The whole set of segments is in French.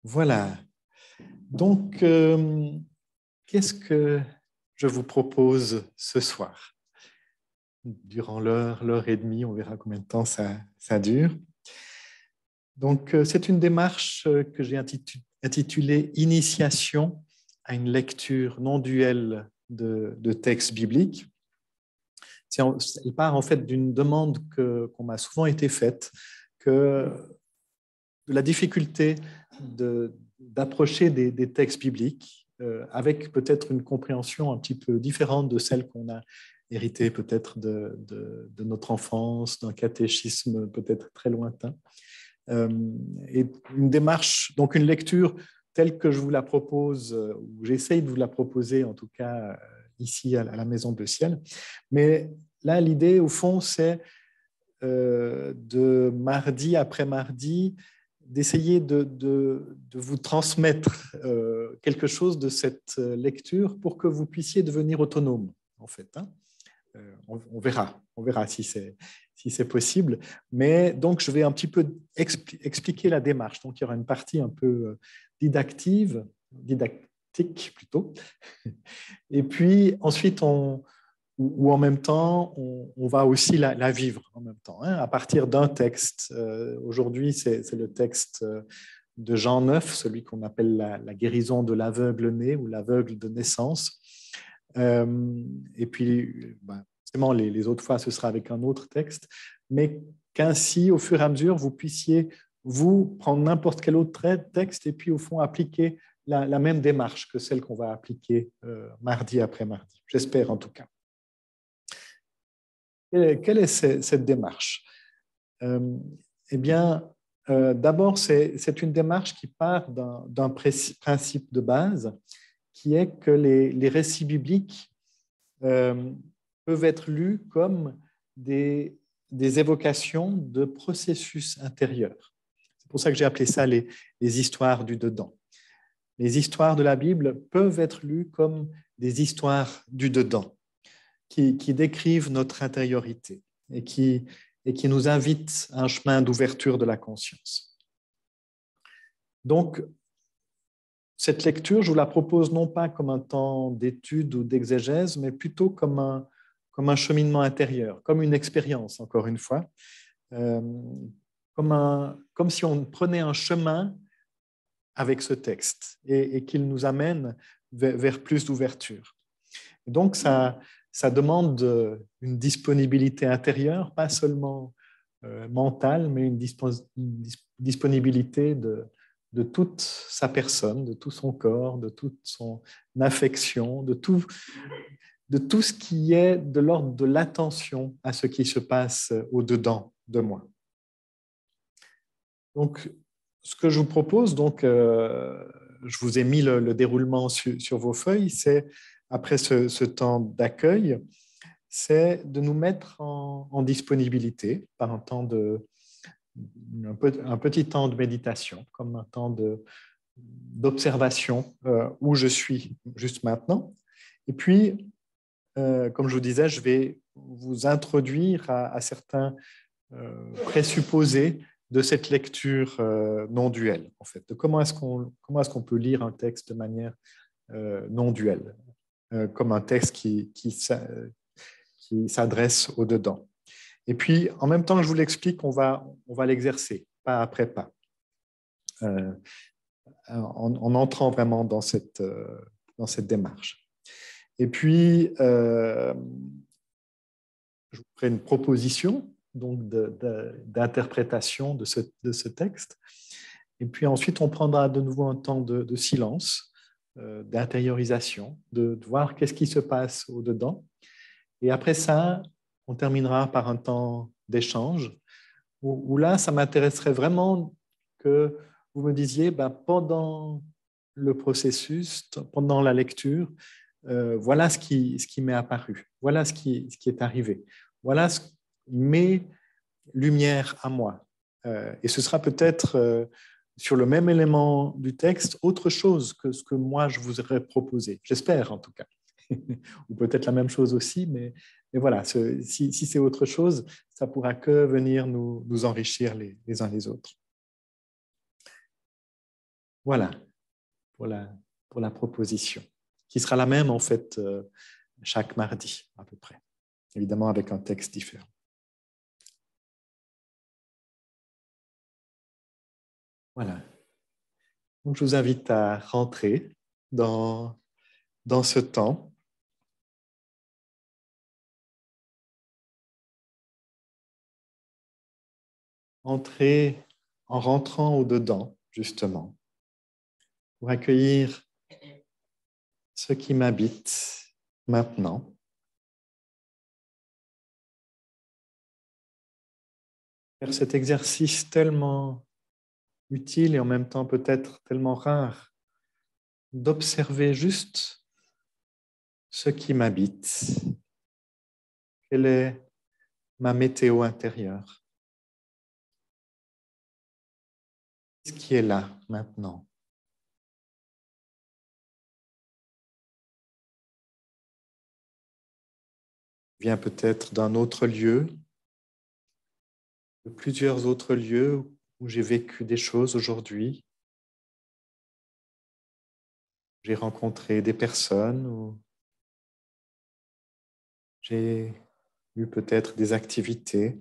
Voilà. Donc, qu'est-ce que je vous propose ce soir? Durant l'heure et demie, on verra combien de temps ça dure. Donc, c'est une démarche que j'ai intitulée Initiation à une lecture non duelle de textes bibliques. Elle part en fait d'une demande qu'on m'a souvent été faite, que de la difficulté d'approcher des textes bibliques avec peut-être une compréhension un petit peu différente de celle qu'on a héritée peut-être de notre enfance, d'un catéchisme peut-être très lointain. Et une démarche, donc une lecture telle que je vous la propose, ou j'essaye de vous la proposer en tout cas ici à la Maison Bleu Ciel. Mais là, l'idée au fond, c'est de mardi après mardi, d'essayer de vous transmettre quelque chose de cette lecture pour que vous puissiez devenir autonome, en fait. Hein. On verra si c'est possible. Mais donc, je vais un petit peu expliquer la démarche. Donc, il y aura une partie un peu didactique plutôt. Et puis, ensuite, ou en même temps, on va aussi la vivre en même temps, hein, à partir d'un texte. Aujourd'hui, c'est le texte de Jean 9, celui qu'on appelle la guérison de l'aveugle né ou l'aveugle de naissance. Et puis, forcément, les autres fois, ce sera avec un autre texte, mais qu'ainsi, au fur et à mesure, vous puissiez, vous, prendre n'importe quel autre texte et puis, au fond, appliquer la même démarche que celle qu'on va appliquer mardi après mardi. J'espère, en tout cas. Quelle est cette démarche? Eh bien, d'abord, c'est une démarche qui part d'un principe de base qui est que les récits bibliques peuvent être lus comme des évocations de processus intérieurs. C'est pour ça que j'ai appelé ça les histoires du dedans. Les histoires de la Bible peuvent être lues comme des histoires du dedans, qui décrivent notre intériorité et qui nous invitent à un chemin d'ouverture de la conscience. Donc, cette lecture, je vous la propose non pas comme un temps d'étude ou d'exégèse, mais plutôt comme un cheminement intérieur, comme une expérience, encore une fois, comme si on prenait un chemin avec ce texte et qu'il nous amène vers plus d'ouverture. Donc, ça demande une disponibilité intérieure, pas seulement mentale, mais une disponibilité de toute sa personne, de tout son corps, de toute son affection, de tout ce qui est de l'ordre de l'attention à ce qui se passe au-dedans de moi. Donc, ce que je vous propose, donc, je vous ai mis le déroulement sur vos feuilles, c'est, après ce temps d'accueil, c'est de nous mettre en disponibilité par un petit temps de méditation, comme un temps d'observation où je suis juste maintenant. Et puis, comme je vous disais, je vais vous introduire à certains présupposés de cette lecture non duelle, en fait, de comment est-ce qu'on peut lire un texte de manière non duelle, comme un texte qui s'adresse au dedans. Et puis, en même temps que je vous l'explique, on va l'exercer, pas après pas, en entrant vraiment dans cette démarche. Et puis, je vous ferai une proposition donc d'interprétation de ce texte. Et puis ensuite, on prendra de nouveau un temps de silence, d'intériorisation, de voir qu'est-ce qui se passe au-dedans. Et après ça, on terminera par un temps d'échange, où là, ça m'intéresserait vraiment que vous me disiez, pendant le processus, pendant la lecture, voilà ce qui m'est apparu, voilà ce qui est arrivé, voilà mes lumières à moi. Et ce sera peut-être sur le même élément du texte, autre chose que ce que moi je vous aurais proposé, j'espère en tout cas. Ou peut-être la même chose aussi, mais voilà, si c'est autre chose, ça pourra que venir nous enrichir les uns les autres. Voilà, pour pour la proposition, qui sera la même en fait chaque mardi à peu près, évidemment avec un texte différent. Voilà. Donc, je vous invite à rentrer dans ce temps. Entrer en rentrant au-dedans, justement, pour accueillir ce qui m'habite maintenant. Faire cet exercice tellement utile et en même temps peut-être tellement rare d'observer juste ce qui m'habite. Quelle est ma météo intérieure? Ce qui est là maintenant. Vient peut-être d'un autre lieu, de plusieurs autres lieux où j'ai vécu des choses aujourd'hui. J'ai rencontré des personnes, où j'ai eu peut-être des activités,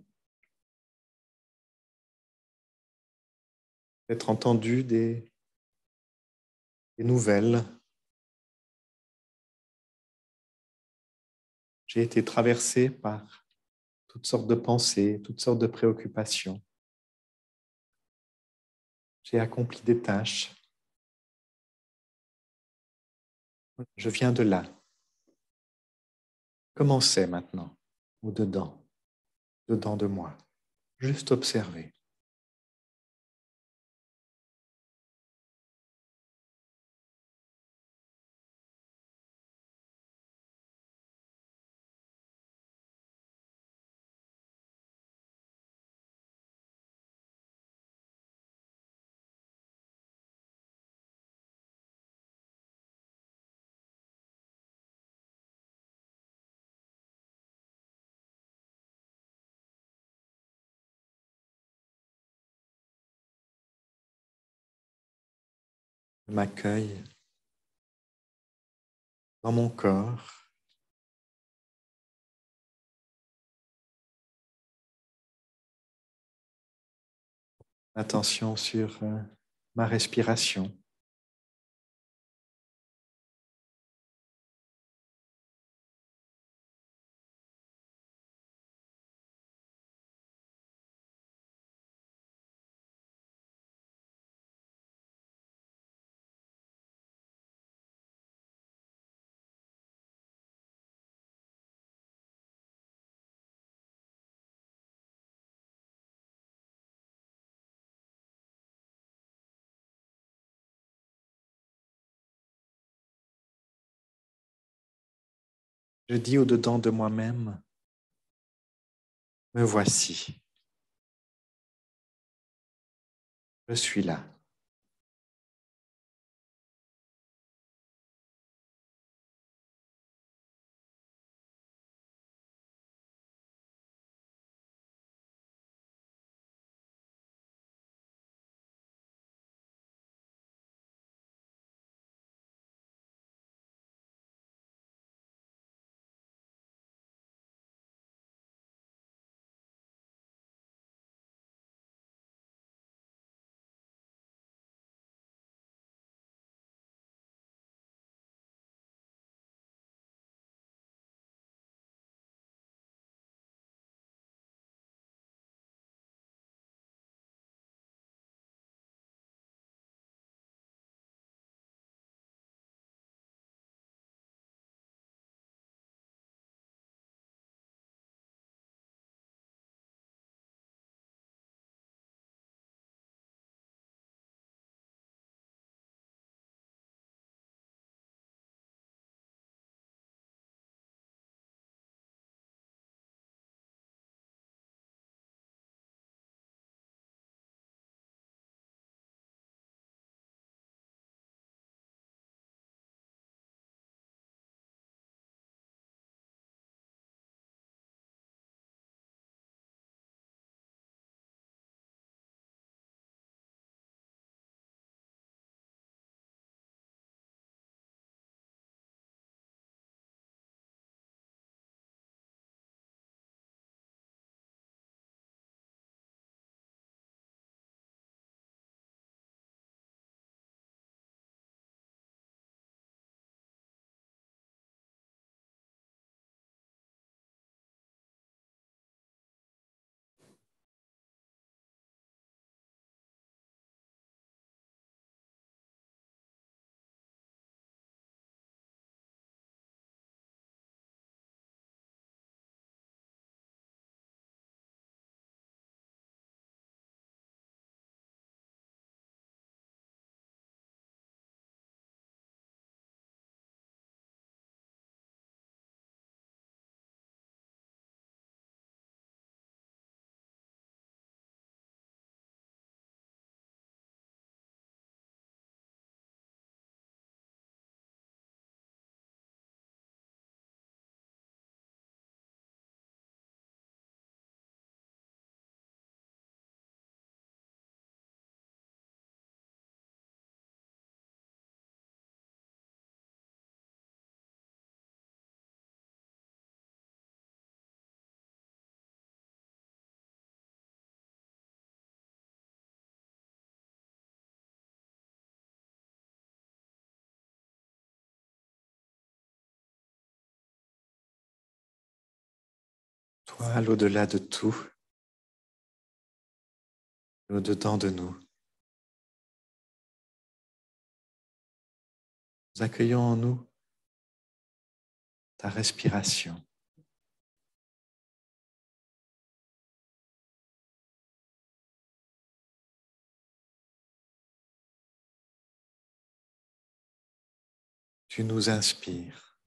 peut-être entendu des nouvelles. J'ai été traversé par toutes sortes de pensées, toutes sortes de préoccupations. J'ai accompli des tâches. Je viens de là. Comment c'est maintenant, au-dedans, dedans de moi? Juste observer. Je m'accueille dans mon corps. Attention sur ma respiration. Je dis au-dedans de moi-même, me voici. Je suis là. voile au-delà de tout, au-dedans de nous. Nous accueillons en nous ta respiration. Tu nous inspires.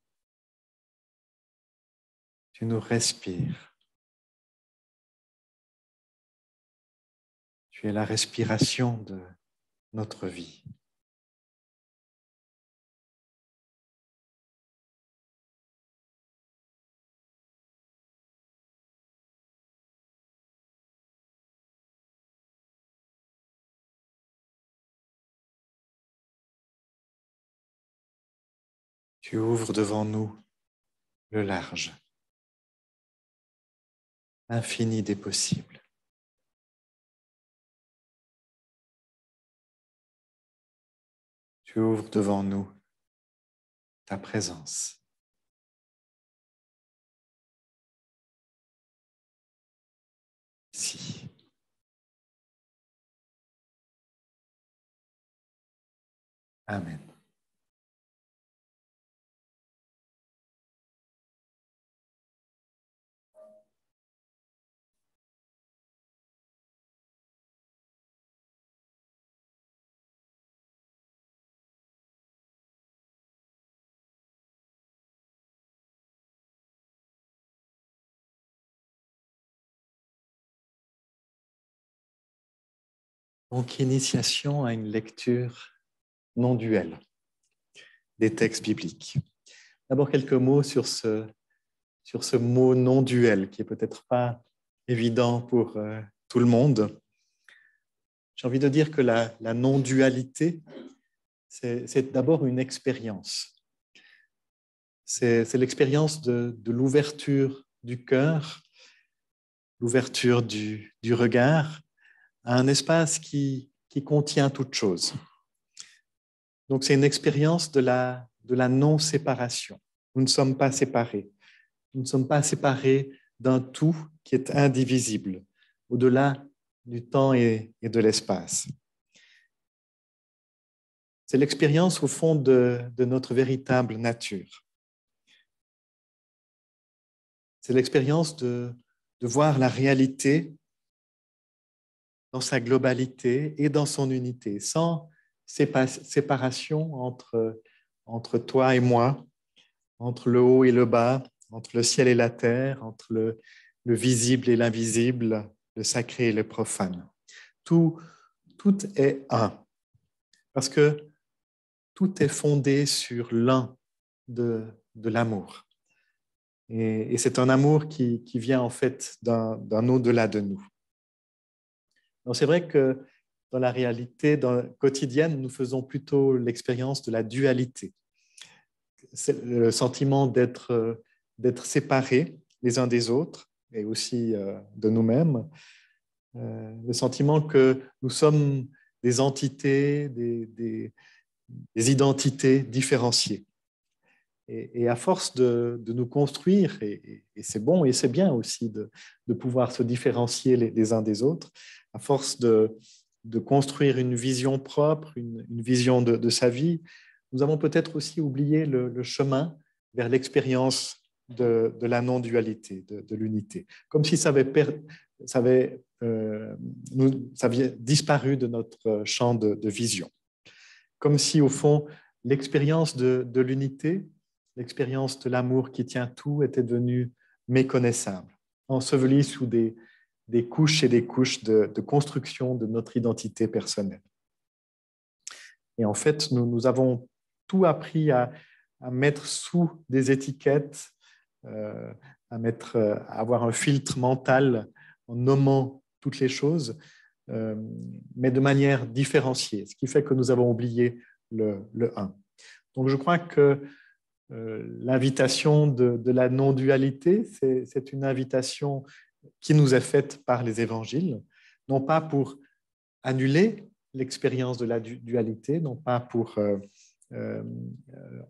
Tu nous respires. Tu es la respiration de notre vie. Tu ouvres devant nous le large, l'infini des possibles. Tu ouvres devant nous ta présence. Ici. Amen. Donc, initiation à une lecture non duelle des textes bibliques. D'abord, quelques mots sur ce mot non duel, qui est peut-être pas évident pour tout le monde. J'ai envie de dire que la non-dualité, c'est d'abord une expérience. C'est l'expérience de l'ouverture du cœur, l'ouverture du regard à un espace qui contient toute chose. Donc, c'est une expérience de la non-séparation. Nous ne sommes pas séparés. Nous ne sommes pas séparés d'un tout qui est indivisible, au-delà du temps et de l'espace. C'est l'expérience, au fond, de notre véritable nature. C'est l'expérience de voir la réalité dans sa globalité et dans son unité, sans séparation entre toi et moi, entre le haut et le bas, entre le ciel et la terre, entre le visible et l'invisible, le sacré et le profane. Tout est un, parce que tout est fondé sur l'un de l'amour. Et c'est un amour qui vient en fait d'un au-delà de nous. Donc c'est vrai que dans la réalité quotidienne, nous faisons plutôt l'expérience de la dualité. C'est le sentiment d'être séparés les uns des autres et aussi de nous-mêmes. Le sentiment que nous sommes des entités, des identités différenciées. Et à force de nous construire, et c'est bon et c'est bien aussi de pouvoir se différencier les uns des autres, à force de construire une vision propre, une vision de sa vie, nous avons peut-être aussi oublié le chemin vers l'expérience de la non-dualité, de l'unité, comme si ça avait disparu de notre champ de vision. Comme si, au fond, l'expérience de l'unité, l'expérience de l'amour qui tient tout était devenue méconnaissable, ensevelie sous des couches et des couches de construction de notre identité personnelle. Et en fait, nous avons tout appris à mettre sous des étiquettes, à avoir un filtre mental en nommant toutes les choses, mais de manière différenciée, ce qui fait que nous avons oublié le un. Donc je crois que l'invitation de la non-dualité, c'est une invitation qui nous est faite par les évangiles, non pas pour annuler l'expérience de la dualité, non pas pour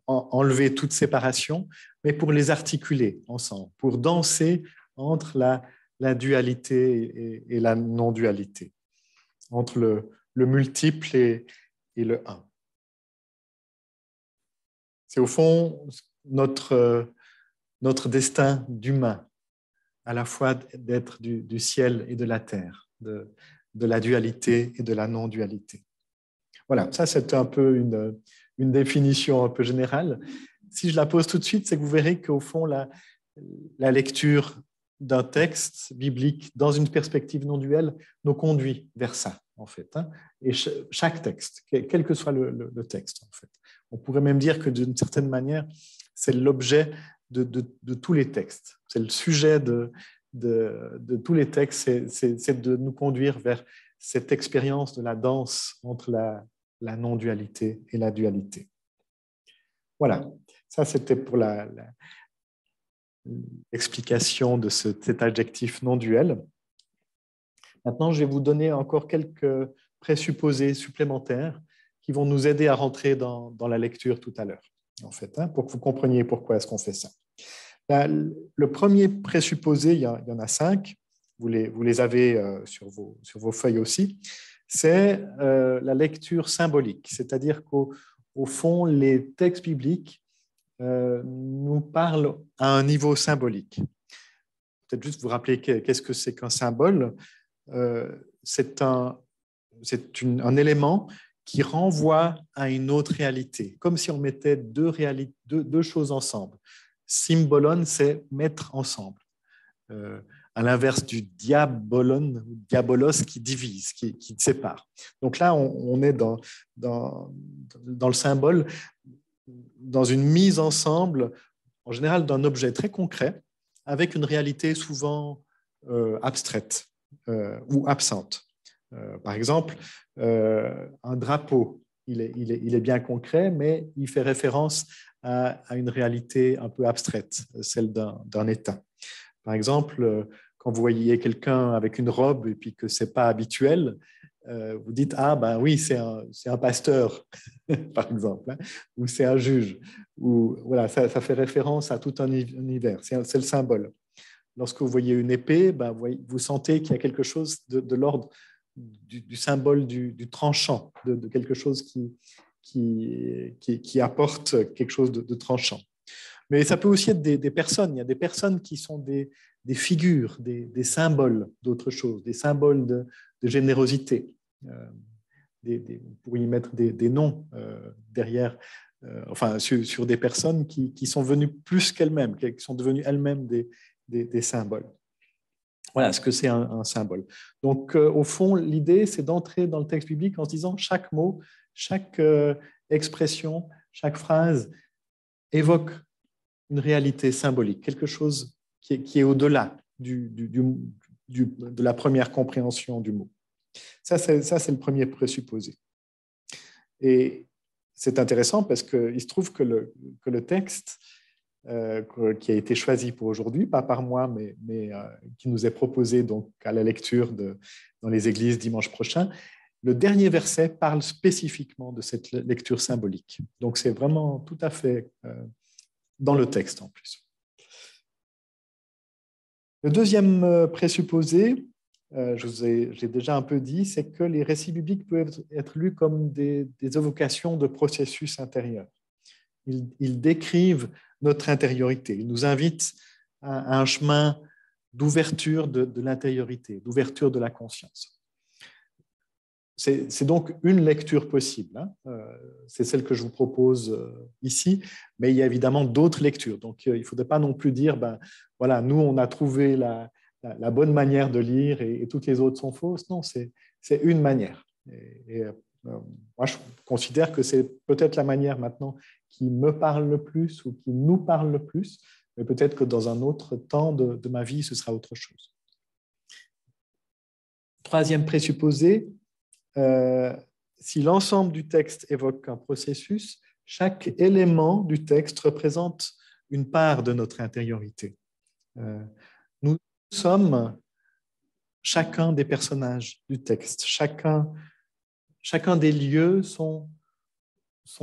enlever toute séparation, mais pour les articuler ensemble, pour danser entre la dualité et la non-dualité, entre le multiple et le un. C'est au fond notre destin d'humain, à la fois d'être du ciel et de la terre, de la dualité et de la non-dualité. Voilà, ça c'est un peu une définition un peu générale. Si je la pose tout de suite, c'est que vous verrez qu'au fond, la lecture d'un texte biblique dans une perspective non duelle nous conduit vers ça, en fait. Et chaque texte, quel que soit le texte, en fait. On pourrait même dire que d'une certaine manière, c'est l'objet de tous les textes. C'est le sujet de tous les textes, c'est de nous conduire vers cette expérience de la danse entre la non-dualité et la dualité. Voilà, ça c'était pour l'explication de cet adjectif non-duel. Maintenant, je vais vous donner encore quelques présupposés supplémentaires qui vont nous aider à rentrer dans la lecture tout à l'heure, en fait, pour que vous compreniez pourquoi est-ce qu'on fait ça. Le premier présupposé, il y en a 5, vous les avez sur vos feuilles aussi, c'est la lecture symbolique, c'est-à-dire qu'au fond, les textes bibliques nous parlent à un niveau symbolique. Peut-être juste vous rappeler qu'est-ce que c'est qu'un symbole. C'est un élément qui renvoie à une autre réalité, comme si on mettait deux choses ensemble. Symbolon, c'est mettre ensemble. À l'inverse du diabolon, diabolos qui divise, qui sépare. Donc là, on est dans le symbole, dans une mise ensemble, en général, d'un objet très concret, avec une réalité souvent abstraite ou absente. Par exemple, un drapeau, il est bien concret, mais il fait référence à une réalité un peu abstraite, celle d'un État. Par exemple, quand vous voyez quelqu'un avec une robe et puis que ce n'est pas habituel, vous dites « Ah, ben oui, c'est un pasteur, par exemple, hein, ou c'est un juge. » Ou, voilà, ça fait référence à tout un univers, c'est le symbole. Lorsque vous voyez une épée, ben, vous sentez qu'il y a quelque chose de l'ordre du symbole du tranchant, de quelque chose qui apporte quelque chose de tranchant. Mais ça peut aussi être des personnes. Il y a des personnes qui sont des figures, des symboles d'autre chose, des symboles de générosité. Vous pourriez mettre des noms derrière, enfin, sur des personnes qui sont venues plus qu'elles-mêmes, qui sont devenues elles-mêmes des symboles. Voilà ce que c'est un symbole. Donc, au fond, l'idée, c'est d'entrer dans le texte biblique en se disant chaque mot, chaque expression, chaque phrase évoque une réalité symbolique, quelque chose qui est au-delà de la première compréhension du mot. Ça, c'est le premier présupposé. Et c'est intéressant parce qu'il se trouve que le texte qui a été choisi pour aujourd'hui, pas par moi, mais qui nous est proposé donc à la lecture dans les églises dimanche prochain, le dernier verset parle spécifiquement de cette lecture symbolique. Donc, c'est vraiment tout à fait dans le texte en plus. Le deuxième présupposé, j'ai déjà un peu dit, c'est que les récits bibliques peuvent être lus comme des évocations de processus intérieurs. Ils décrivent notre intériorité, ils nous invitent à un chemin d'ouverture de l'intériorité, d'ouverture de la conscience. C'est donc une lecture possible. C'est celle que je vous propose ici, mais il y a évidemment d'autres lectures. Donc, il ne faudrait pas non plus dire, voilà, nous, on a trouvé la bonne manière de lire et toutes les autres sont fausses. Non, c'est une manière. Moi, je considère que c'est peut-être la manière maintenant qui me parle le plus ou qui nous parle le plus, mais peut-être que dans un autre temps de ma vie, ce sera autre chose. Troisième présupposé, si l'ensemble du texte évoque un processus, chaque élément du texte représente une part de notre intériorité. Nous sommes chacun des personnages du texte. Chacun des lieux sont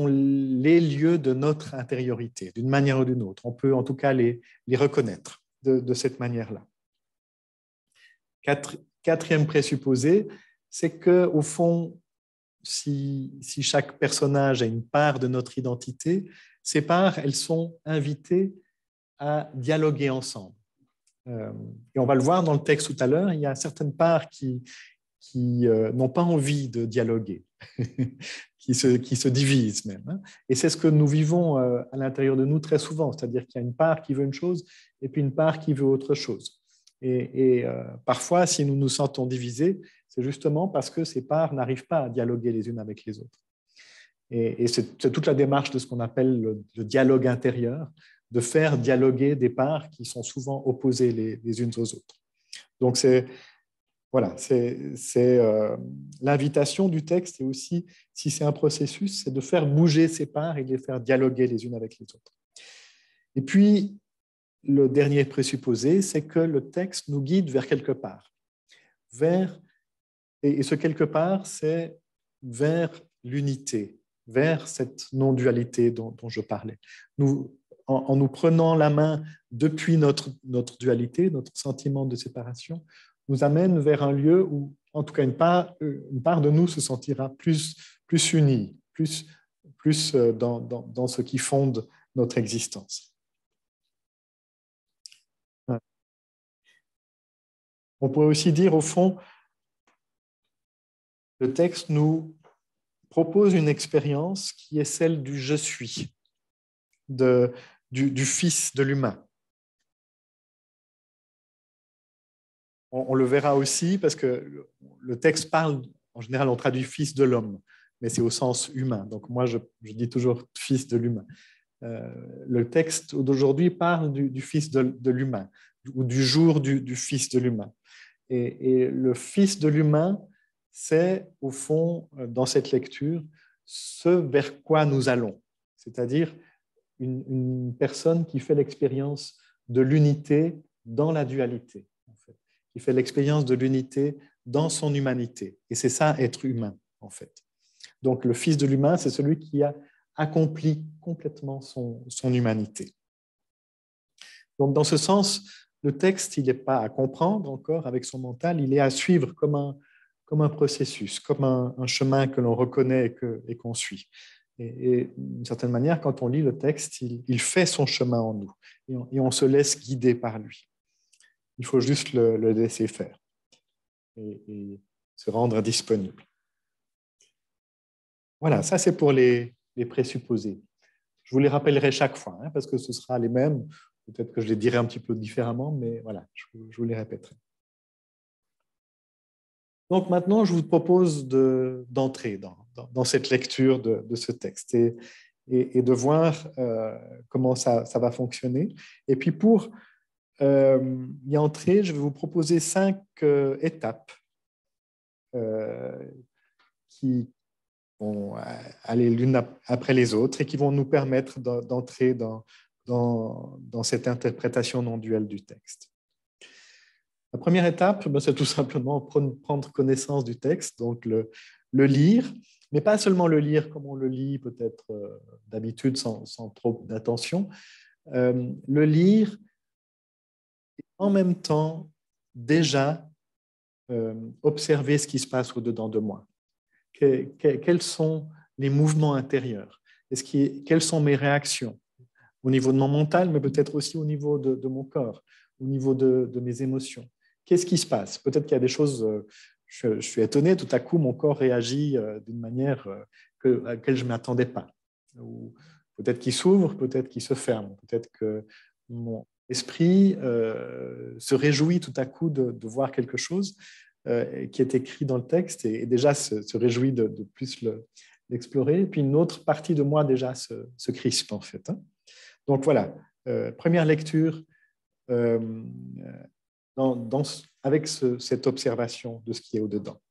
les lieux de notre intériorité, d'une manière ou d'une autre. On peut en tout cas les reconnaître de cette manière-là. Quatrième présupposé, c'est qu'au fond, si chaque personnage a une part de notre identité, ces parts, elles sont invitées à dialoguer ensemble. Et on va le voir dans le texte tout à l'heure, il y a certaines parts qui n'ont pas envie de dialoguer, qui se divisent même. Et c'est ce que nous vivons à l'intérieur de nous très souvent, c'est-à-dire qu'il y a une part qui veut une chose et puis une part qui veut autre chose. Et parfois, si nous nous sentons divisés, c'est justement parce que ces parts n'arrivent pas à dialoguer les unes avec les autres. Et c'est toute la démarche de ce qu'on appelle le dialogue intérieur, de faire dialoguer des parts qui sont souvent opposées les unes aux autres. Donc, voilà, l'invitation du texte, et aussi, si c'est un processus, c'est de faire bouger ces parts et de les faire dialoguer les unes avec les autres. Et puis, le dernier présupposé, c'est que le texte nous guide vers quelque part. Et ce quelque part, c'est vers l'unité, vers cette non-dualité dont je parlais. En nous prenant la main depuis notre dualité, notre sentiment de séparation, nous amène vers un lieu où, en tout cas, une part de nous se sentira plus unie, plus dans ce qui fonde notre existence. On pourrait aussi dire, au fond, le texte nous propose une expérience qui est celle du « je suis », du Fils de l'humain. On le verra aussi parce que le texte parle, en général, on traduit Fils de l'homme, mais c'est au sens humain. Donc moi, je dis toujours Fils de l'humain. Le texte d'aujourd'hui parle du Fils de l'humain, ou du jour du Fils de l'humain. Et le Fils de l'humain, c'est au fond, dans cette lecture, ce vers quoi nous allons, c'est-à-dire une personne qui fait l'expérience de l'unité dans la dualité, en fait, qui fait l'expérience de l'unité dans son humanité. Et c'est ça, être humain, en fait. Donc, le Fils de l'humain, c'est celui qui a accompli complètement son humanité. Donc, dans ce sens, le texte, il n'est pas à comprendre encore avec son mental, il est à suivre comme un processus, comme un chemin que l'on reconnaît et qu'on suit. Et d'une certaine manière, quand on lit le texte, il fait son chemin en nous et on se laisse guider par lui. Il faut juste le laisser faire et se rendre disponible. Voilà, ça c'est pour les présupposés. Je vous les rappellerai chaque fois, parce que ce sera les mêmes. Peut-être que je les dirai un petit peu différemment, mais voilà, je vous les répéterai. Donc maintenant, je vous propose d'entrer dans cette lecture de ce texte et de voir comment ça va fonctionner. Et puis pour y entrer, je vais vous proposer 5 étapes qui vont aller l'une après les autres et qui vont nous permettre d'entrer dans cette interprétation non duelle du texte. La première étape, c'est tout simplement prendre connaissance du texte, donc le lire, mais pas seulement le lire comme on le lit peut-être d'habitude sans trop d'attention, le lire et en même temps déjà observer ce qui se passe au-dedans de moi. Quels sont les mouvements intérieurs? Quelles sont mes réactions au niveau de mon mental, mais peut-être aussi au niveau de mon corps, au niveau de mes émotions? Qu'est-ce qui se passe? Peut-être qu'il y a des choses, je suis étonné, tout à coup, mon corps réagit d'une manière à laquelle je ne m'attendais pas. Ou peut-être qu'il s'ouvre, peut-être qu'il se ferme, peut-être que mon esprit se réjouit tout à coup de voir quelque chose qui est écrit dans le texte et déjà se réjouit de plus l'explorer. Et puis une autre partie de moi déjà se crispe en fait. Donc voilà, première lecture avec cette observation de ce qui est au-dedans.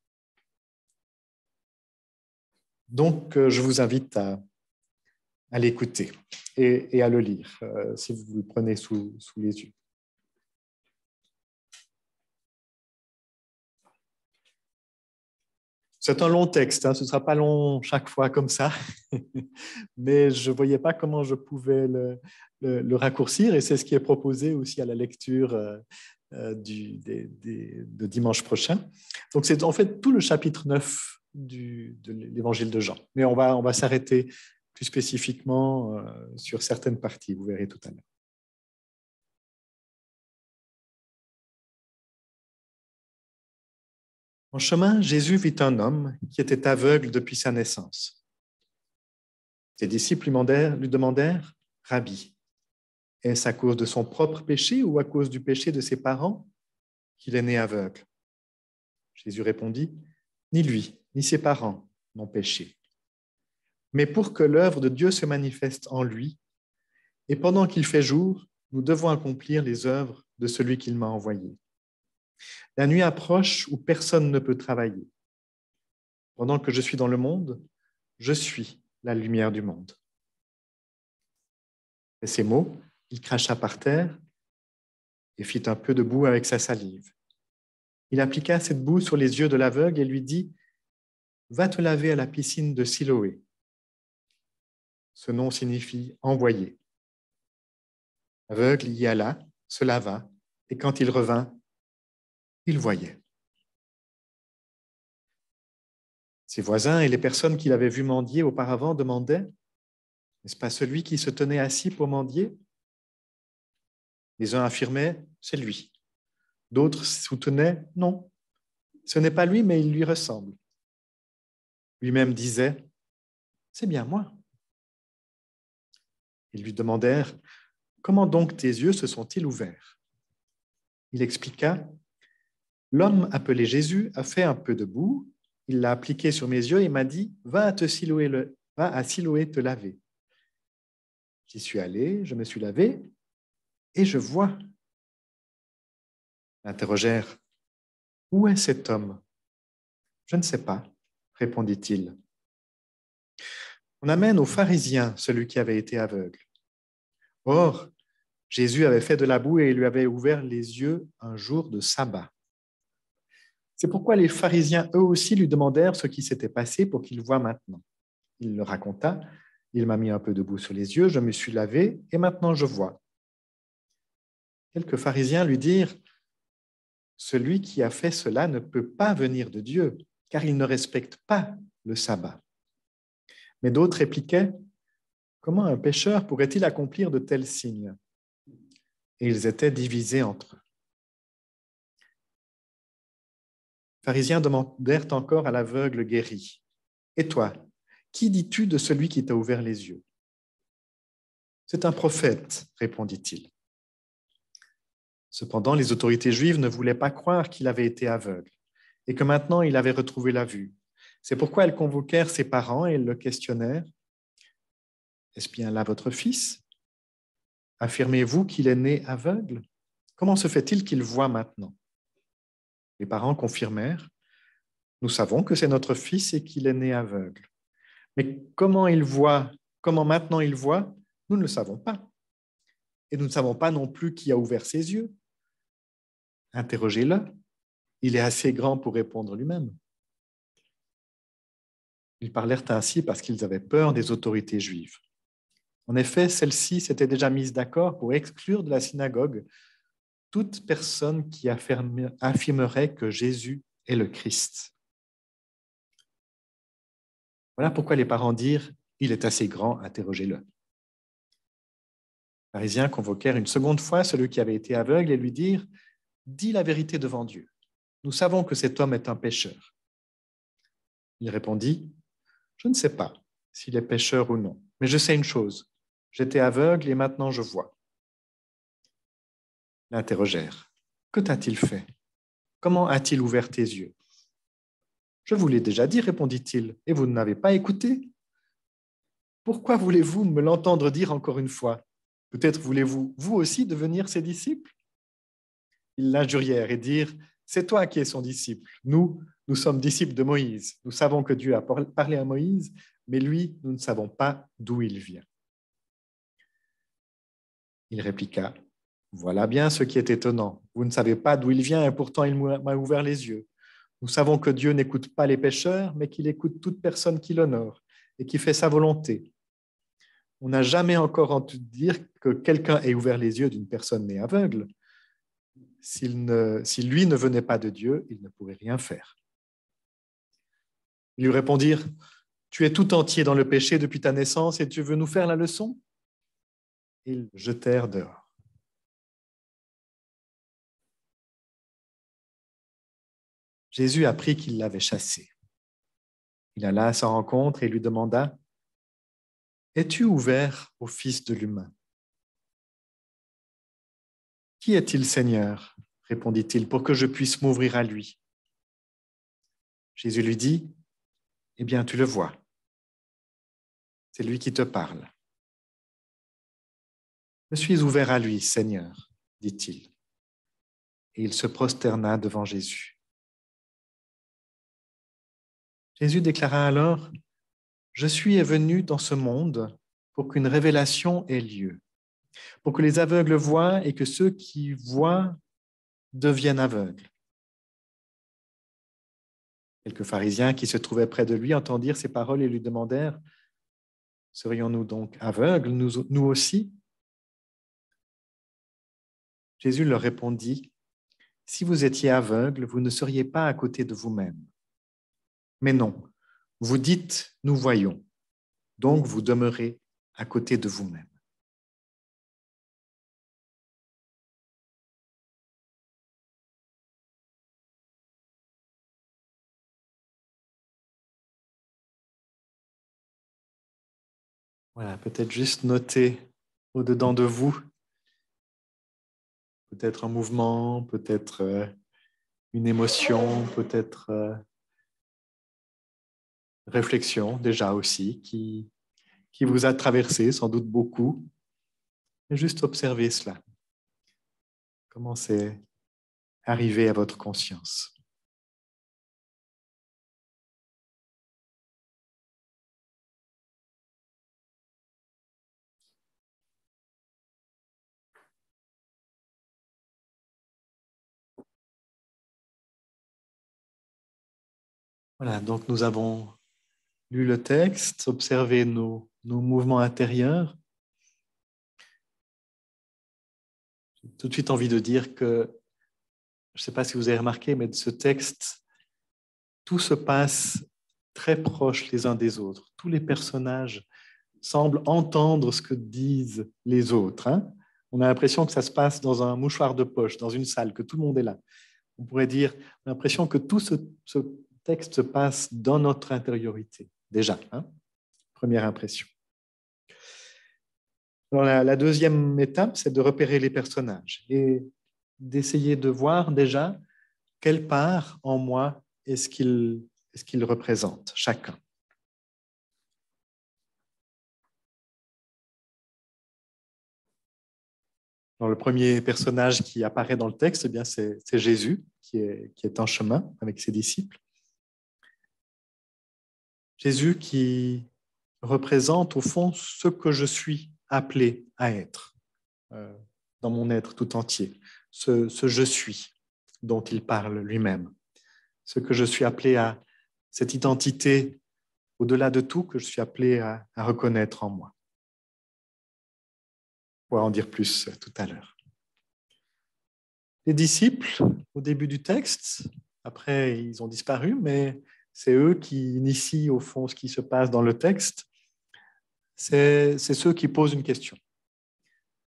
Donc je vous invite à l'écouter et à le lire si vous le prenez sous les yeux. C'est un long texte, ce ne sera pas long chaque fois comme ça, mais je ne voyais pas comment je pouvais le raccourcir et c'est ce qui est proposé aussi à la lecture de dimanche prochain. Donc, c'est en fait tout le chapitre 9 de l'évangile de Jean. Mais on va s'arrêter plus spécifiquement sur certaines parties, vous verrez tout à l'heure. En chemin, Jésus vit un homme qui était aveugle depuis sa naissance. Ses disciples lui demandèrent, « Rabbi, est-ce à cause de son propre péché ou à cause du péché de ses parents qu'il est né aveugle ?» Jésus répondit, « Ni lui, ni ses parents n'ont péché, mais pour que l'œuvre de Dieu se manifeste en lui, et pendant qu'il fait jour, nous devons accomplir les œuvres de celui qu'il m'a envoyé. La nuit approche où personne ne peut travailler. Pendant que je suis dans le monde, je suis la lumière du monde. » Et ces mots, il cracha par terre et fit un peu de boue avec sa salive. Il appliqua cette boue sur les yeux de l'aveugle et lui dit, « Va te laver à la piscine de Siloé. » Ce nom signifie « envoyé ». L'aveugle y alla, se lava, et quand il revint, il voyait. Ses voisins et les personnes qu'il avait vues mendier auparavant demandaient, « N'est-ce pas celui qui se tenait assis pour mendier ?» Les uns affirmaient, « C'est lui ». D'autres soutenaient, « Non, ce n'est pas lui, mais il lui ressemble. » Lui-même disait, « C'est bien moi. » Ils lui demandèrent, « Comment donc tes yeux se sont-ils ouverts ?» Il expliqua, « L'homme appelé Jésus a fait un peu de boue, il l'a appliqué sur mes yeux et m'a dit, « Va à Siloé te laver. » J'y suis allé, je me suis lavé et je vois. Interrogèrent, « Où est cet homme ?» Je ne sais pas, répondit-il. On amène aux pharisiens celui qui avait été aveugle. Or, Jésus avait fait de la boue et lui avait ouvert les yeux un jour de sabbat. C'est pourquoi les pharisiens eux aussi lui demandèrent ce qui s'était passé pour qu'il voie maintenant. Il le raconta, il m'a mis un peu de boue sur les yeux, je me suis lavé et maintenant je vois. Quelques pharisiens lui dirent, « Celui qui a fait cela ne peut pas venir de Dieu, car il ne respecte pas le sabbat. » Mais d'autres répliquaient, « Comment un pécheur pourrait-il accomplir de tels signes ?» Et ils étaient divisés entre eux. Les pharisiens demandèrent encore à l'aveugle guéri, « Et toi, qui dis-tu de celui qui t'a ouvert les yeux ?» « C'est un prophète, répondit-il. Cependant, les autorités juives ne voulaient pas croire qu'il avait été aveugle et que maintenant il avait retrouvé la vue. C'est pourquoi elles convoquèrent ses parents et le questionnèrent. « Est-ce bien là votre fils? Affirmez-vous qu'il est né aveugle? Comment se fait-il qu'il voit maintenant ?» Les parents confirmèrent. « Nous savons que c'est notre fils et qu'il est né aveugle. Mais comment maintenant il voit, nous ne le savons pas. Et nous ne savons pas non plus qui a ouvert ses yeux. Interrogez-le. Il est assez grand pour répondre lui-même. » Ils parlèrent ainsi parce qu'ils avaient peur des autorités juives. En effet, celles-ci s'étaient déjà mises d'accord pour exclure de la synagogue toute personne qui affirmerait que Jésus est le Christ. Voilà pourquoi les parents dirent « Il est assez grand, interrogez-le ». Les pharisiens convoquèrent une seconde fois celui qui avait été aveugle et lui dirent « Dis la vérité devant Dieu. Nous savons que cet homme est un pécheur. » Il répondit « Je ne sais pas s'il est pécheur ou non, mais je sais une chose. J'étais aveugle et maintenant je vois. » L'interrogèrent. « Que t'a-t-il fait? Comment a-t-il ouvert tes yeux ?» « Je vous l'ai déjà dit, répondit-il, et vous ne m'avez pas écouté. Pourquoi voulez-vous me l'entendre dire encore une fois? Peut-être voulez-vous, vous aussi, devenir ses disciples? » Ils l'injurièrent et dirent, « C'est toi qui es son disciple. Nous sommes disciples de Moïse. Nous savons que Dieu a parlé à Moïse, mais lui, nous ne savons pas d'où il vient. » Il répliqua, « Voilà bien ce qui est étonnant. Vous ne savez pas d'où il vient et pourtant il m'a ouvert les yeux. Nous savons que Dieu n'écoute pas les pécheurs, mais qu'il écoute toute personne qui l'honore et qui fait sa volonté. On n'a jamais encore entendu dire que quelqu'un ait ouvert les yeux d'une personne née aveugle. si lui ne venait pas de Dieu, il ne pourrait rien faire. Ils lui répondirent, « Tu es tout entier dans le péché depuis ta naissance et tu veux nous faire la leçon ?» Ils le jetèrent dehors. Jésus apprit qu'il l'avait chassé. Il alla à sa rencontre et lui demanda, « Es-tu ouvert au Fils de l'humain ?» « Qui est-il, Seigneur ?» répondit-il, « pour que je puisse m'ouvrir à lui ?» Jésus lui dit, « Eh bien, tu le vois. C'est lui qui te parle. »« Je suis ouvert à lui, Seigneur, » dit-il. Et il se prosterna devant Jésus. Jésus déclara alors, « Je suis venu dans ce monde pour qu'une révélation ait lieu, pour que les aveugles voient et que ceux qui voient deviennent aveugles. » Quelques pharisiens qui se trouvaient près de lui entendirent ces paroles et lui demandèrent, « Serions-nous donc aveugles, nous aussi ?» Jésus leur répondit, « Si vous étiez aveugles, vous ne seriez pas à côté de vous-même. Mais non, vous dites, nous voyons, donc vous demeurez à côté de vous-même. » Voilà, peut-être juste noter au-dedans de vous, peut-être un mouvement, peut-être une émotion, peut-être réflexion déjà aussi, qui vous a traversé, sans doute beaucoup. Et juste observer cela. Comment c'est arrivé à votre conscience. Voilà, donc nous avons lu le texte, observé nos mouvements intérieurs. J'ai tout de suite envie de dire que, je ne sais pas si vous avez remarqué, mais de ce texte, tout se passe très proche les uns des autres. Tous les personnages semblent entendre ce que disent les autres. Hein. On a l'impression que ça se passe dans un mouchoir de poche, dans une salle, que tout le monde est là. On pourrait dire, on a l'impression que tout ce texte se passe dans notre intériorité, déjà. Hein. Première impression. Alors, la deuxième étape, c'est de repérer les personnages et d'essayer de voir déjà quelle part en moi est-ce qu'ils représentent, chacun. Alors, le premier personnage qui apparaît dans le texte, eh bien, c'est Jésus qui est en chemin avec ses disciples. Jésus qui représente au fond ce que je suis appelé à être dans mon être tout entier, ce je suis dont il parle lui-même, ce que je suis appelé à, cette identité au-delà de tout que je suis appelé à reconnaître en moi. On pourra en dire plus tout à l'heure. Les disciples, au début du texte, après ils ont disparu, mais c'est eux qui initient au fond ce qui se passe dans le texte. C'est ceux qui posent une question.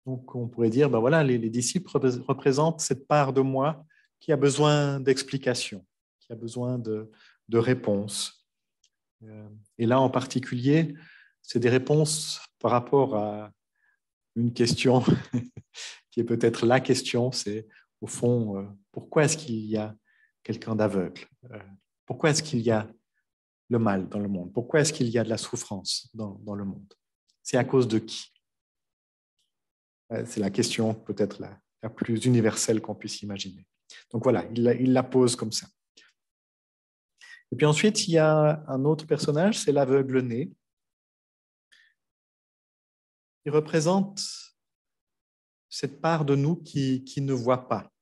Donc on pourrait dire, ben voilà, les disciples représentent cette part de moi qui a besoin d'explications, qui a besoin de réponses. Et là en particulier, c'est des réponses par rapport à une question qui est peut-être la question, c'est au fond, pourquoi est-ce qu'il y a quelqu'un d'aveugle? Pourquoi est-ce qu'il y a le mal dans le monde? Pourquoi est-ce qu'il y a de la souffrance dans le monde? C'est à cause de qui? C'est la question peut-être la plus universelle qu'on puisse imaginer. Donc voilà, il la pose comme ça. Et puis ensuite, il y a un autre personnage, c'est l'aveugle-né. Il représente cette part de nous qui ne voit pas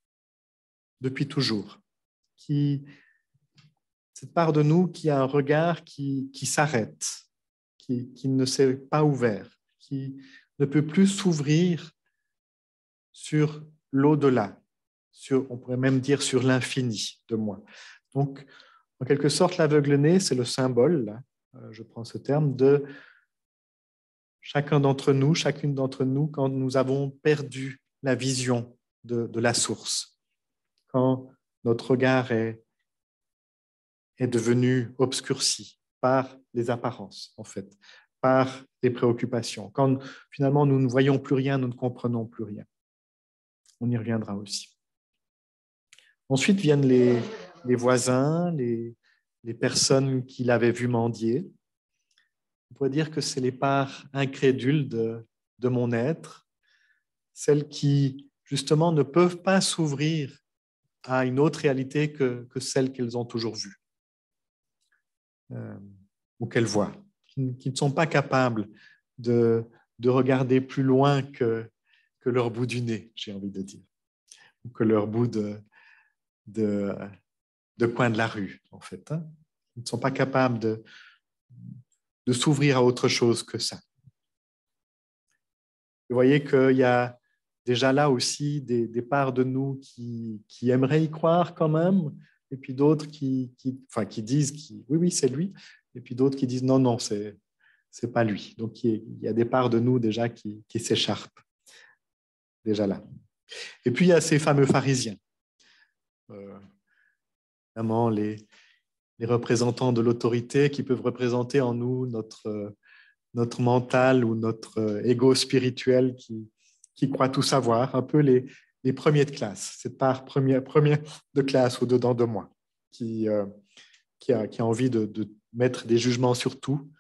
depuis toujours. Cette part de nous qui a un regard qui s'arrête, qui ne s'est pas ouvert, qui ne peut plus s'ouvrir sur l'au-delà, on pourrait même dire sur l'infini de moi. Donc, en quelque sorte, l'aveugle-né, c'est le symbole, là, je prends ce terme, de chacun d'entre nous, chacune d'entre nous, quand nous avons perdu la vision de la source, quand notre regard est devenu obscurci par les apparences, en fait, par les préoccupations. Quand finalement nous ne voyons plus rien, nous ne comprenons plus rien. On y reviendra aussi. Ensuite viennent les voisins, les personnes qui l'avaient vu mendier. On pourrait dire que c'est les parts incrédules de mon être, celles qui, justement, ne peuvent pas s'ouvrir à une autre réalité que celle qu'elles ont toujours vue ou qu'elles voient, qui ne sont pas capables de regarder plus loin que leur bout du nez, j'ai envie de dire, ou que leur bout de coin de la rue, en fait. Hein. Ils ne sont pas capables de s'ouvrir à autre chose que ça. Vous voyez qu'il y a déjà là aussi des parts de nous qui aimeraient y croire quand même, et puis d'autres qui disent oui, c'est lui, et puis d'autres qui disent non, c'est pas lui. Donc il y a des parts de nous déjà qui s'écharpent, déjà là. Et puis il y a ces fameux pharisiens, vraiment les représentants de l'autorité qui peuvent représenter en nous notre mental ou notre ego spirituel qui croit tout savoir, un peu les premiers de classe, cette part première de classe au-dedans de moi, qui a envie de mettre des jugements sur tout,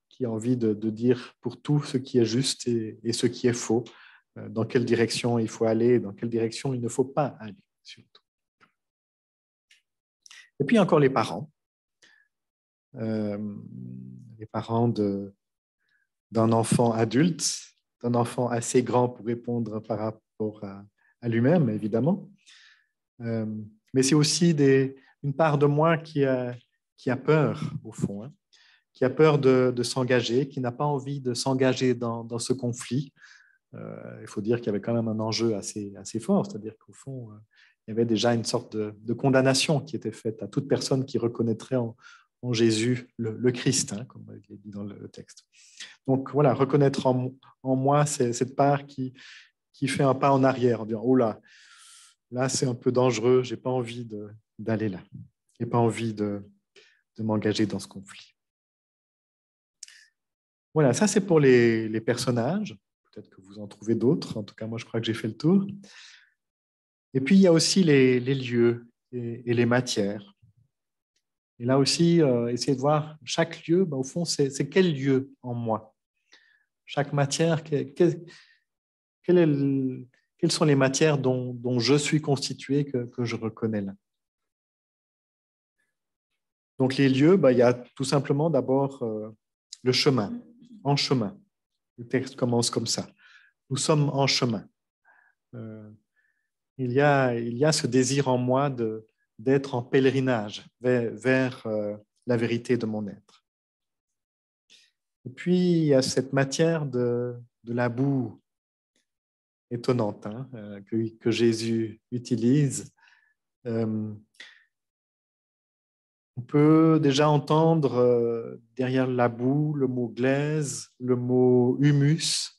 qui a envie de dire pour tout ce qui est juste et ce qui est faux, dans quelle direction il faut aller, dans quelle direction il ne faut pas aller, surtout. Et puis encore les parents d'un enfant adulte, d'un enfant assez grand pour répondre par rapport à lui-même, évidemment. Mais c'est aussi une part de moi qui a peur, au fond, hein, qui a peur de s'engager, qui n'a pas envie de s'engager dans ce conflit. Il faut dire qu'il y avait quand même un enjeu assez fort, c'est-à-dire qu'au fond, il y avait déjà une sorte de condamnation qui était faite à toute personne qui reconnaîtrait en Jésus le Christ, hein, comme il est dit dans le texte. Donc voilà, reconnaître en moi cette part qui fait un pas en arrière en disant « Oh là c'est un peu dangereux, je n'ai pas envie d'aller là, je n'ai pas envie de m'engager dans ce conflit. » Voilà, ça c'est pour les personnages. Peut-être que vous en trouvez d'autres. En tout cas, moi, je crois que j'ai fait le tour. Et puis, il y a aussi les lieux et les matières. Et là aussi, essayer de voir chaque lieu, au fond, c'est quel lieu en moi? Chaque matière, quelles sont les matières dont je suis constitué, que je reconnais là? Donc, les lieux, il y a tout simplement d'abord le chemin, en chemin. Le texte commence comme ça. Nous sommes en chemin. Il y a ce désir en moi d'être en pèlerinage vers la vérité de mon être. Et puis, il y a cette matière de la boue étonnante, hein, que Jésus utilise. On peut déjà entendre derrière la boue le mot glaise, le mot humus.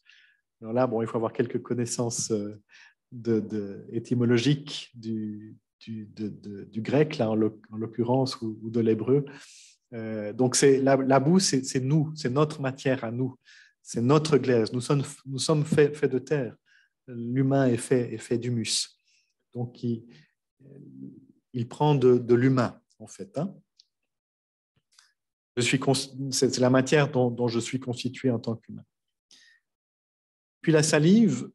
Alors là, il faut avoir quelques connaissances étymologiques du grec, là, en l'occurrence, ou de l'hébreu. Donc, la boue, c'est nous, c'est notre matière à nous, c'est notre glaise. Nous sommes faits de terre. L'humain est fait d'humus. Donc, il prend de l'humain, en fait. Hein. C'est la matière dont je suis constitué en tant qu'humain. Puis la salive,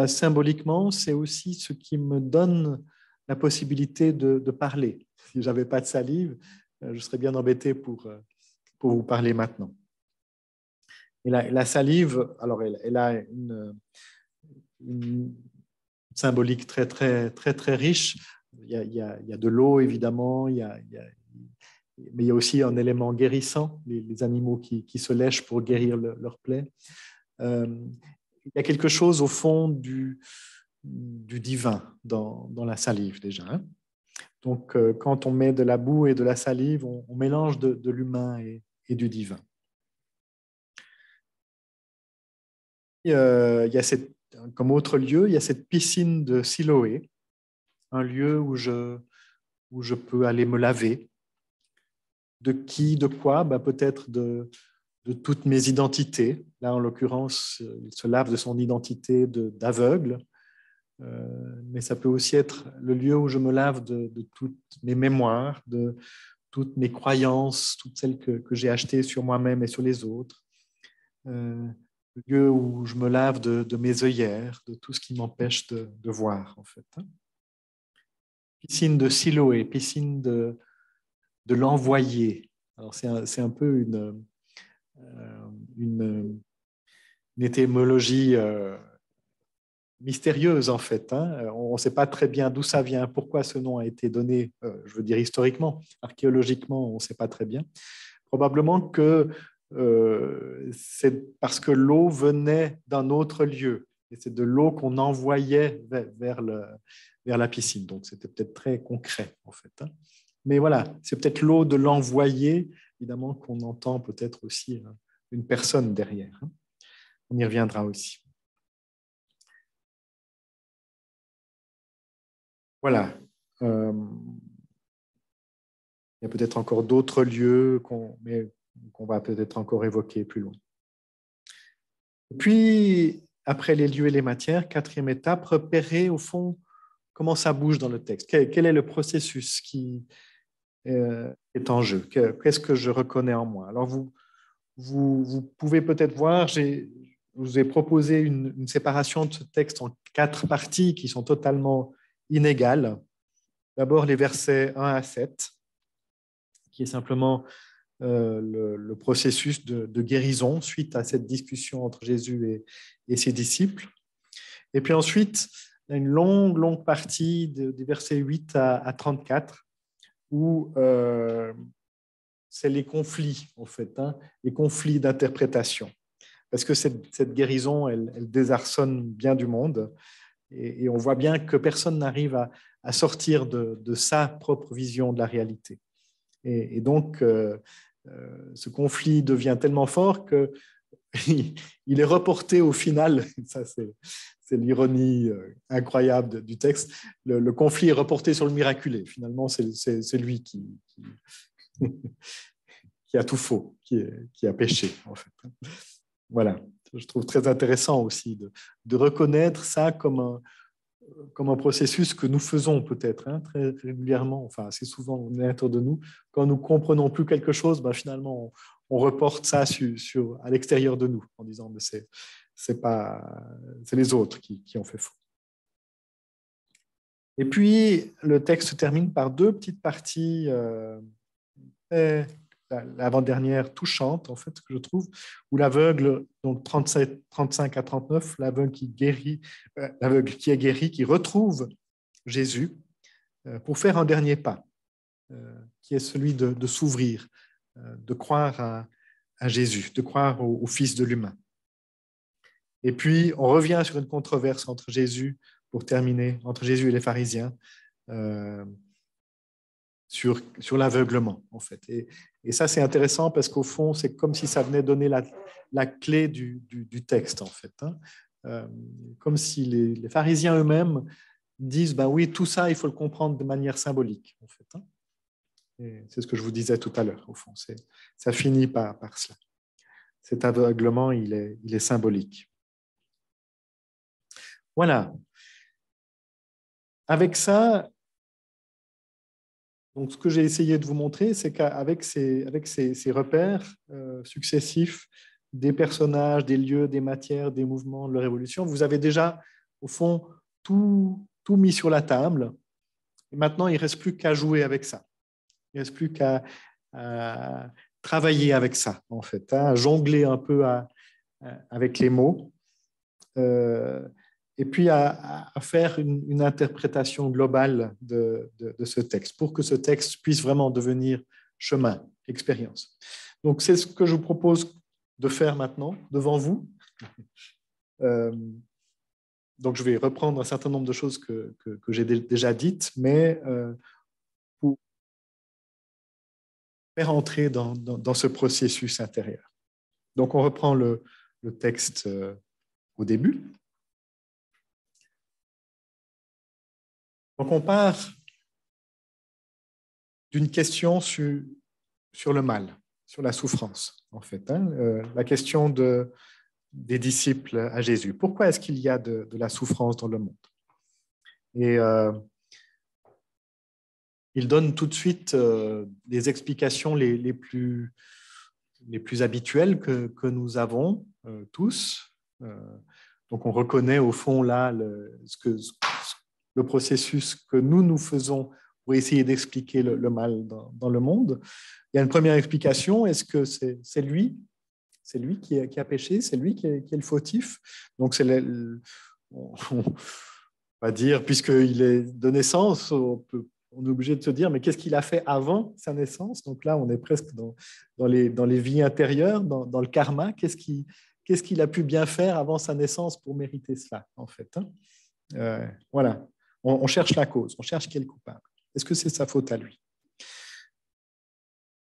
symboliquement, c'est aussi ce qui me donne la possibilité de parler. Si je n'avais pas de salive, je serais bien embêté pour vous parler maintenant. Et la salive, alors elle a une symbolique très, très, très, très riche. Il y a de l'eau, évidemment, mais il y a aussi un élément guérissant, les animaux qui se lèchent pour guérir leurs plaies. Il y a quelque chose au fond du divin dans la salive déjà. Hein. Donc, quand on met de la boue et de la salive, on mélange de l'humain et du divin. Il y a comme autre lieu, il y a cette piscine de Siloé, un lieu où je peux aller me laver. De qui, de quoi? Peut-être de toutes mes identités. Là, en l'occurrence, il se lave de son identité d'aveugle, mais ça peut aussi être le lieu où je me lave de toutes mes mémoires, de toutes mes croyances, toutes celles que j'ai achetées sur moi-même et sur les autres. Le lieu où je me lave de mes œillères, de tout ce qui m'empêche de voir, en fait. Piscine de Siloé, piscine de l'envoyé. Alors, c'est un peu une étymologie mystérieuse, en fait. Hein. On ne sait pas très bien d'où ça vient, pourquoi ce nom a été donné, je veux dire historiquement, archéologiquement, on ne sait pas très bien. Probablement que c'est parce que l'eau venait d'un autre lieu. Et c'est de l'eau qu'on envoyait vers la piscine. Donc, c'était peut-être très concret, en fait. Hein. Mais voilà, c'est peut-être l'eau de l'envoyé, évidemment, qu'on entend peut-être aussi une personne derrière. Hein. On y reviendra aussi. Voilà. Il y a peut-être encore d'autres lieux qu'on va peut-être encore évoquer plus loin. Et puis, après les lieux et les matières, quatrième étape, repérer au fond comment ça bouge dans le texte. Quel est le processus qui est en jeu? Qu'est-ce que je reconnais en moi? Alors, vous pouvez peut-être voir, je vous ai proposé une séparation de ce texte en 4 parties qui sont totalement inégales. D'abord, les versets 1 à 7, qui est simplement le processus de guérison suite à cette discussion entre Jésus et ses disciples. Et puis ensuite, une longue partie des versets 8 à 34, où c'est les conflits, en fait, hein, les conflits d'interprétation. Parce que cette guérison, elle désarçonne bien du monde. Et on voit bien que personne n'arrive à sortir de sa propre vision de la réalité. Et donc, ce conflit devient tellement fort qu'il est reporté au final. Ça, c'est l'ironie incroyable du texte. Le conflit est reporté sur le miraculé. Finalement, c'est lui qui a tout faux, qui a péché, en fait. Voilà. Je trouve très intéressant aussi de reconnaître ça comme un processus que nous faisons peut-être hein, très régulièrement, enfin assez souvent au l'intérieur de nous. Quand nous comprenons plus quelque chose, finalement, on reporte ça à l'extérieur de nous en disant mais c'est les autres qui ont fait faux. Et puis, le texte se termine par 2 petites parties, l'avant-dernière touchante, en fait, que je trouve, où l'aveugle, donc 35 à 39, l'aveugle qui est guéri, qui retrouve Jésus pour faire un dernier pas, qui est celui de s'ouvrir, de croire à Jésus, de croire au Fils de l'humain. Et puis, on revient sur une controverse entre Jésus, pour terminer, entre Jésus et les pharisiens, sur l'aveuglement, en fait. Et ça, c'est intéressant parce qu'au fond, c'est comme si ça venait donner la clé du texte, en fait. Hein. Comme si les pharisiens eux-mêmes disent, oui, tout ça, il faut le comprendre de manière symbolique, en fait. Hein. Et c'est ce que je vous disais tout à l'heure, au fond. Ça finit par cela. Cet aveuglement, il est symbolique. Voilà. Avec ça, donc ce que j'ai essayé de vous montrer, c'est qu'avec ces repères successifs des personnages, des lieux, des matières, des mouvements, de leur évolution, vous avez déjà, au fond, tout mis sur la table. Et maintenant, il ne reste plus qu'à jouer avec ça. Il ne reste plus qu'à travailler avec ça, en fait, à jongler un peu avec les mots. Et puis à faire une interprétation globale de ce texte, pour que ce texte puisse vraiment devenir chemin, expérience. Donc, c'est ce que je vous propose de faire maintenant, devant vous. Donc, je vais reprendre un certain nombre de choses que j'ai déjà dites, mais pour faire entrer dans ce processus intérieur. Donc, on reprend le texte au début. Donc, on part d'une question sur le mal, sur la souffrance, en fait. La question des disciples à Jésus. Pourquoi est-ce qu'il y a de la souffrance dans le monde? Et il donne tout de suite les explications les plus habituelles que nous avons tous. Donc, on reconnaît au fond là le processus que nous faisons pour essayer d'expliquer le mal dans le monde. Il y a une première explication, est-ce que c'est lui? C'est lui qui a péché, c'est lui qui est le fautif. Donc, on va dire, puisqu'il est de naissance, on est obligé de se dire, mais qu'est-ce qu'il a fait avant sa naissance? Donc là, on est presque dans les vies intérieures, dans le karma. Qu'est-ce qu'il a pu bien faire avant sa naissance pour mériter cela, en fait? Voilà, on cherche la cause, on cherche qui est le coupable. Est-ce que c'est sa faute à lui?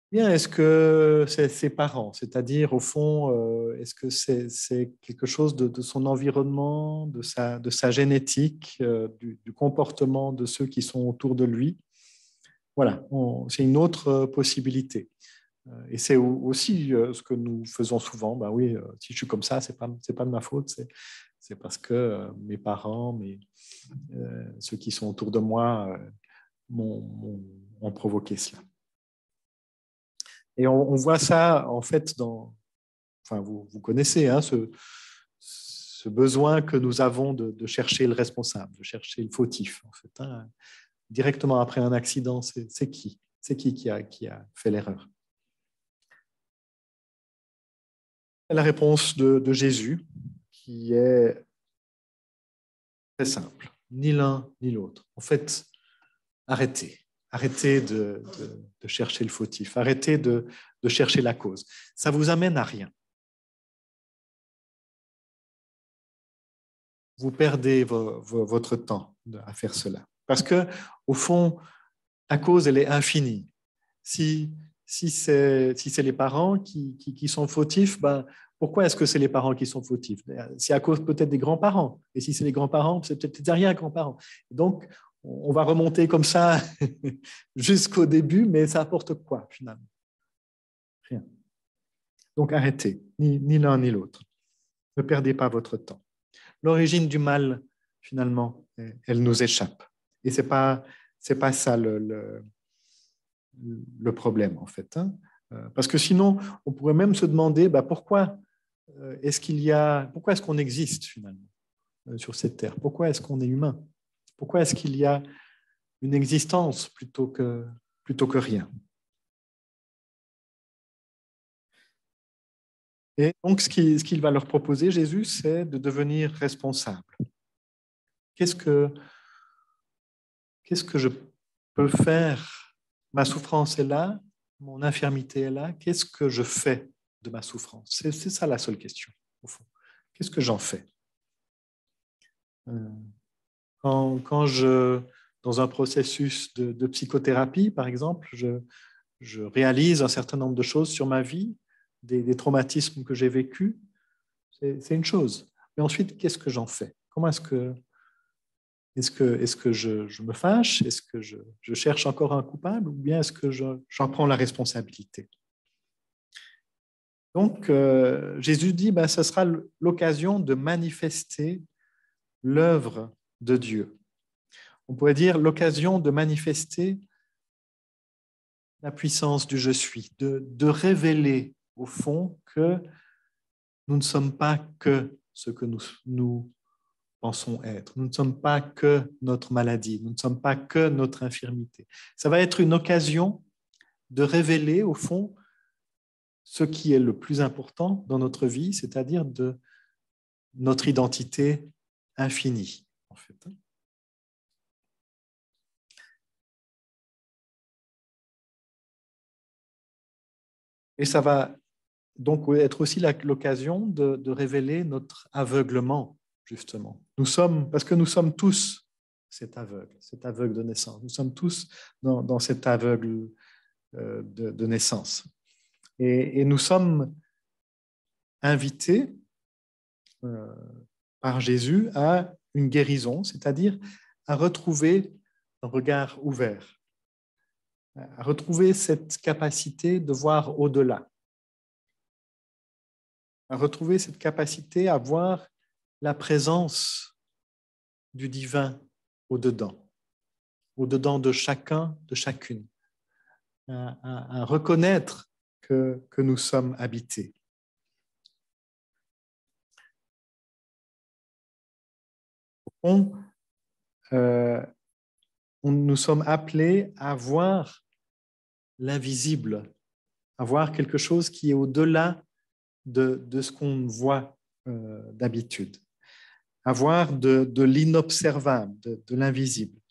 Bien, est-ce que c'est ses parents? C'est-à-dire, au fond, est-ce que c'est quelque chose de son environnement, de sa génétique, du comportement de ceux qui sont autour de lui? Voilà, c'est une autre possibilité. Et c'est aussi ce que nous faisons souvent. Ben oui, si je suis comme ça, c'est pas de ma faute, c'est parce que mes parents, ceux qui sont autour de moi ont provoqué cela. Et on voit ça, en fait, enfin, vous connaissez ce besoin que nous avons de chercher le responsable, de chercher le fautif, en fait. Directement après un accident, c'est qui? C'est qui a fait l'erreur? La réponse de Jésus, qui est très simple. Ni l'un ni l'autre. En fait, arrêtez. Arrêtez de chercher le fautif. Arrêtez de chercher la cause. Ça vous amène à rien. Vous perdez votre temps à faire cela. Parce que, au fond, la cause, elle est infinie. Si c'est les parents qui sont fautifs, ben, pourquoi est-ce que c'est les parents qui sont fautifs? C'est à cause peut-être des grands-parents. Et si c'est les grands-parents, c'est peut-être les arrière-grands-parents. Donc, on va remonter comme ça jusqu'au début, mais ça apporte quoi, finalement? Rien. Donc, arrêtez, ni l'un ni l'autre. Ne perdez pas votre temps. L'origine du mal, finalement, elle nous échappe. Et c'est pas ça le problème, en fait. Parce que sinon, on pourrait même se demander pourquoi est-ce qu'on existe, finalement, sur cette terre? Pourquoi est-ce qu'on est humain? Pourquoi est-ce qu'il y a une existence plutôt que rien? Et donc, ce qu'il va leur proposer, Jésus, c'est de devenir responsable. Qu'est-ce que je peux faire? Ma souffrance est là, mon infirmité est là. Qu'est-ce que je fais de ma souffrance? C'est ça la seule question, au fond. Qu'est-ce que j'en fais? Quand dans un processus de psychothérapie, par exemple, je réalise un certain nombre de choses sur ma vie, des traumatismes que j'ai vécus, c'est une chose. Mais ensuite, qu'est-ce que j'en fais? Comment est-ce que je me fâche? Est-ce que je cherche encore un coupable ou bien est-ce que j'en prends la responsabilité? Donc, Jésus dit, ce sera l'occasion de manifester l'œuvre de Dieu. On pourrait dire l'occasion de manifester la puissance du je suis, de révéler au fond que nous ne sommes pas que ce que nous pensons être. Nous ne sommes pas que notre maladie, nous ne sommes pas que notre infirmité. Ça va être une occasion de révéler au fond ce qui est le plus important dans notre vie, c'est-à-dire de notre identité infinie, en fait. Et ça va donc être aussi l'occasion de révéler notre aveuglement justement. Parce que nous sommes tous cet aveugle de naissance. Nous sommes tous dans cet aveugle de naissance. Et nous sommes invités par Jésus à une guérison, c'est-à-dire à retrouver un regard ouvert, à retrouver cette capacité de voir au-delà, à retrouver cette capacité à voir la présence du divin au-dedans de chacun, de chacune, à reconnaître que nous sommes habités. Nous sommes appelés à voir l'invisible, à voir quelque chose qui est au-delà de ce qu'on voit d'habitude, à voir de l'inobservable, de l'invisible,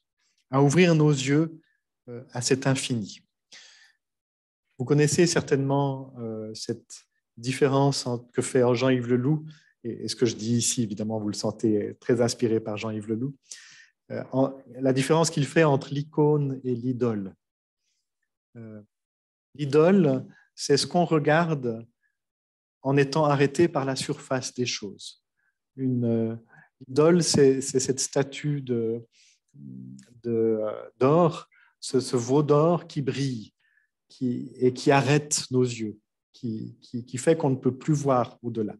à ouvrir nos yeux à cet infini. Vous connaissez certainement cette différence que fait Jean-Yves Leloup, et ce que je dis ici, évidemment, vous le sentez très inspiré par Jean-Yves Leloup, la différence qu'il fait entre l'icône et l'idole. L'idole, c'est ce qu'on regarde en étant arrêté par la surface des choses. Une idole, c'est cette statue d'or, ce veau d'or qui brille et qui arrête nos yeux, qui fait qu'on ne peut plus voir au-delà.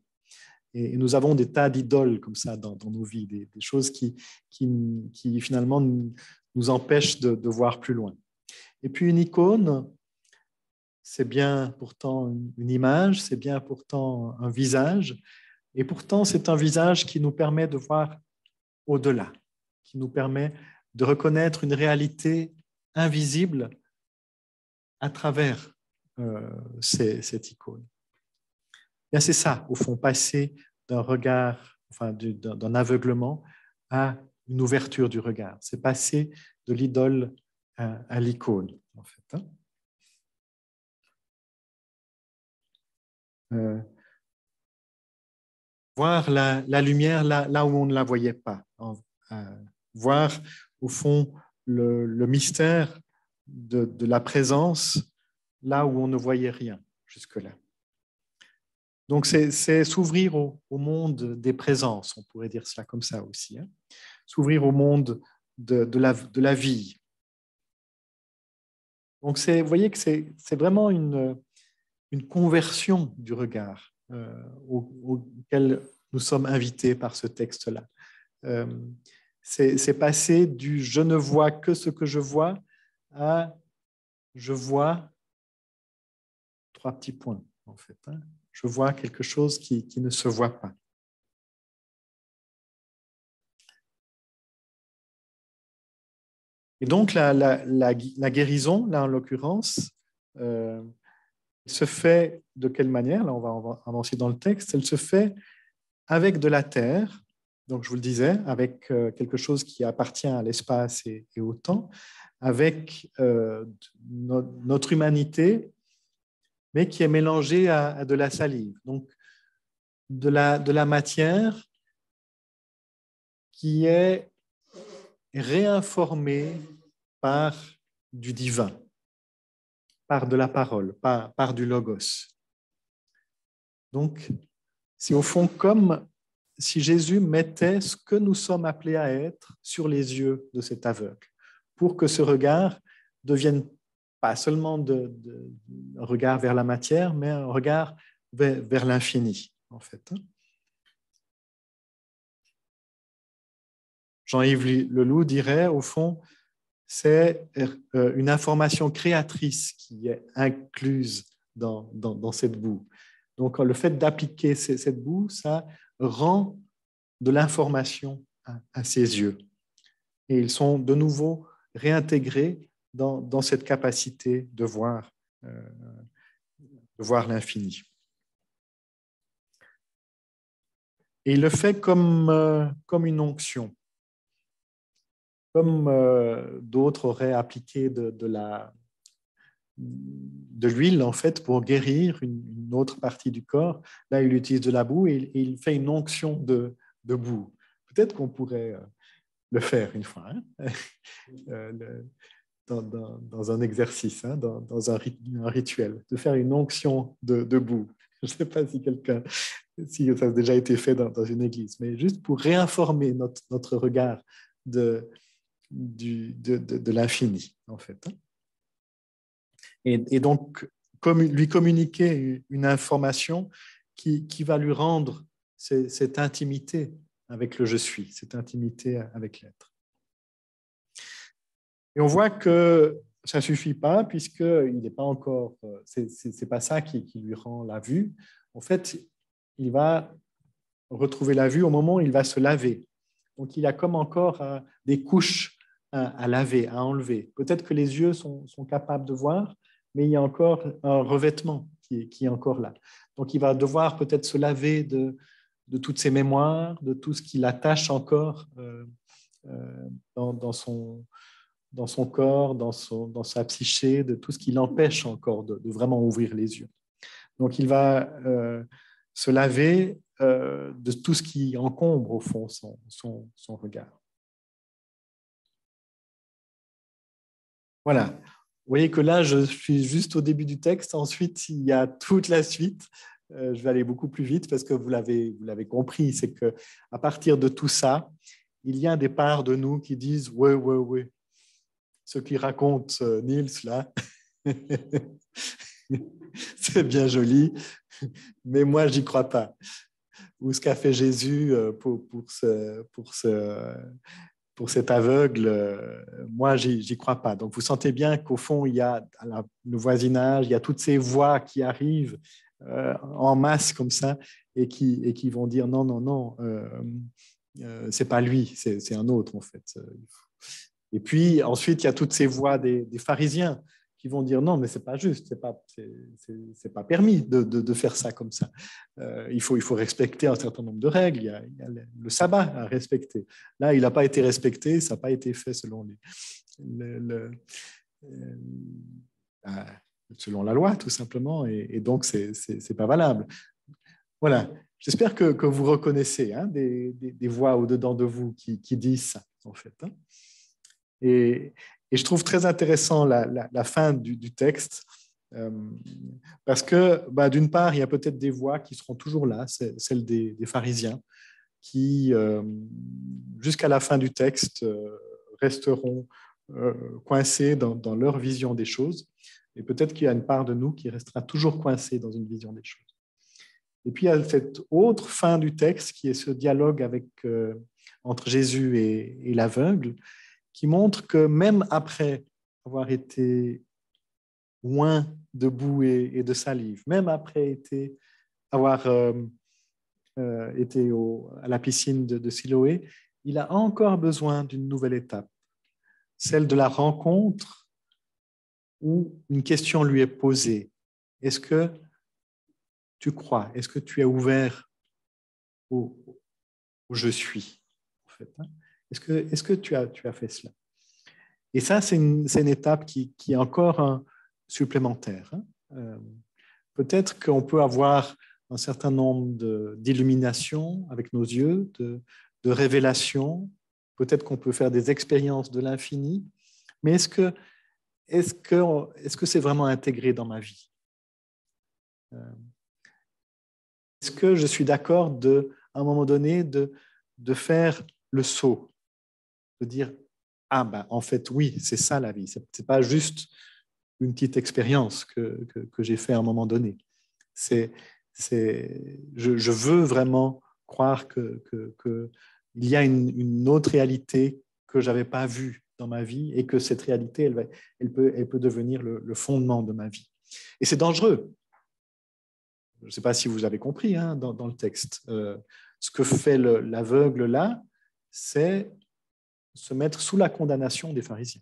Et nous avons des tas d'idoles comme ça dans nos vies, des choses qui finalement nous empêchent de voir plus loin. Et puis une icône, c'est bien pourtant une image, c'est bien pourtant un visage, et pourtant c'est un visage qui nous permet de voir au-delà, qui nous permet de reconnaître une réalité invisible à travers cette icône. Bien, c'est ça, au fond, passer d'un regard, enfin d'un aveuglement à une ouverture du regard. C'est passer de l'idole à l'icône, en fait. Voir la lumière là où on ne la voyait pas. Voir, au fond, le mystère de la présence là où on ne voyait rien jusque-là. Donc, c'est s'ouvrir au monde des présences, on pourrait dire cela comme ça aussi. Hein. S'ouvrir au monde de la vie. Donc, vous voyez que c'est vraiment une conversion du regard auquel nous sommes invités par ce texte-là. C'est passer du « je ne vois que ce que je vois » à « je vois » 3 petits points, en fait. Hein. Je vois quelque chose qui ne se voit pas. Et donc, la guérison, là, en l'occurrence, se fait de quelle manière? Là, on va avancer dans le texte. Elle se fait avec de la terre, donc je vous le disais, avec quelque chose qui appartient à l'espace et au temps, avec notre humanité, mais qui est mélangée à de la salive. Donc, de la matière qui est réinformée par du divin, par de la parole, par du logos. Donc, c'est au fond comme si Jésus mettait ce que nous sommes appelés à être sur les yeux de cet aveugle, pour que ce regard devienne pas seulement un regard vers la matière, mais un regard vers l'infini, en fait. Jean-Yves Leloup dirait, au fond, c'est une information créatrice qui est incluse dans cette boue. Donc, le fait d'appliquer cette boue, ça rend de l'information à ses yeux. Et ils sont de nouveau réintégrés dans cette capacité de voir l'infini. Et il le fait comme une onction, comme d'autres auraient appliqué de l'huile, en fait, pour guérir une autre partie du corps. Là, il utilise de la boue et il fait une onction de boue peut-être qu'on pourrait le faire une fois, hein, dans un exercice, hein, dans un rituel, de faire une onction de boue. Je ne sais pas si ça a déjà été fait dans une église, mais juste pour réinformer notre regard de l'infini, en fait. Et donc, lui communiquer une information qui va lui rendre cette intimité avec le je suis, cette intimité avec l'être. Et on voit que ça ne suffit pas, puisqu'il n'est pas encore, c'est pas ça qui lui rend la vue. En fait, il va retrouver la vue au moment où il va se laver. Donc, il y a comme encore des couches à laver, à enlever. Peut-être que les yeux sont capables de voir, mais il y a encore un revêtement qui est encore là. Donc, il va devoir peut-être se laver de toutes ses mémoires, de tout ce qui l'attache encore dans son corps, dans sa psyché, de tout ce qui l'empêche encore de vraiment ouvrir les yeux. Donc, il va se laver de tout ce qui encombre, au fond, son regard. Voilà. Vous voyez que là, je suis juste au début du texte. Ensuite, il y a toute la suite. Je vais aller beaucoup plus vite parce que vous l'avez compris. C'est qu'à partir de tout ça, il y a des parts de nous qui disent « ouais. Ce qu'il raconte Niels, là, c'est bien joli, mais moi, j'y crois pas. » Ou ce qu'a fait Jésus pour cet aveugle, moi, j'y crois pas. Donc, vous sentez bien qu'au fond, il y a le voisinage, il y a toutes ces voix qui arrivent en masse comme ça et qui vont dire non, c'est pas lui, c'est un autre, en fait. Et puis, ensuite, il y a toutes ces voix des pharisiens qui vont dire non, mais c'est pas juste, c'est pas permis de faire ça comme ça. Il faut respecter un certain nombre de règles. Il y a le sabbat à respecter. Là, il n'a pas été respecté, ça n'a pas été fait selon la loi, tout simplement, et donc c'est pas valable. Voilà. J'espère que vous reconnaissez hein, des voix au-dedans de vous qui disent ça, en fait. Hein. Et je trouve très intéressant la fin du texte, parce que, d'une part, il y a peut-être des voix qui seront toujours là, celles des pharisiens, qui, jusqu'à la fin du texte, resteront coincés dans leur vision des choses. Et peut-être qu'il y a une part de nous qui restera toujours coincée dans une vision des choses. Et puis, il y a cette autre fin du texte qui est ce dialogue entre Jésus et l'aveugle, qui montre que même après avoir été loin de boue et de salive, même après avoir été à la piscine de Siloé, il a encore besoin d'une nouvelle étape, celle de la rencontre où une question lui est posée. Est-ce que tu crois? Est-ce que tu es ouvert au je suis, en fait, hein? Est-ce que tu as fait cela? Et ça, c'est une étape qui est encore supplémentaire. Hein. Peut-être qu'on peut avoir un certain nombre d'illuminations avec nos yeux, de révélations. Peut-être qu'on peut faire des expériences de l'infini. Mais est-ce que c'est vraiment intégré dans ma vie? Est-ce que je suis d'accord à un moment donné de faire le saut, de dire en fait oui, c'est ça la vie, c'est pas juste une petite expérience que j'ai fait à un moment donné. Je veux vraiment croire qu'il y a une autre réalité que j'avais pas vue dans ma vie et que cette réalité elle peut devenir le fondement de ma vie. Et c'est dangereux. Je ne sais pas si vous avez compris hein, dans le texte. Ce que fait l'aveugle là, c'est se mettre sous la condamnation des pharisiens.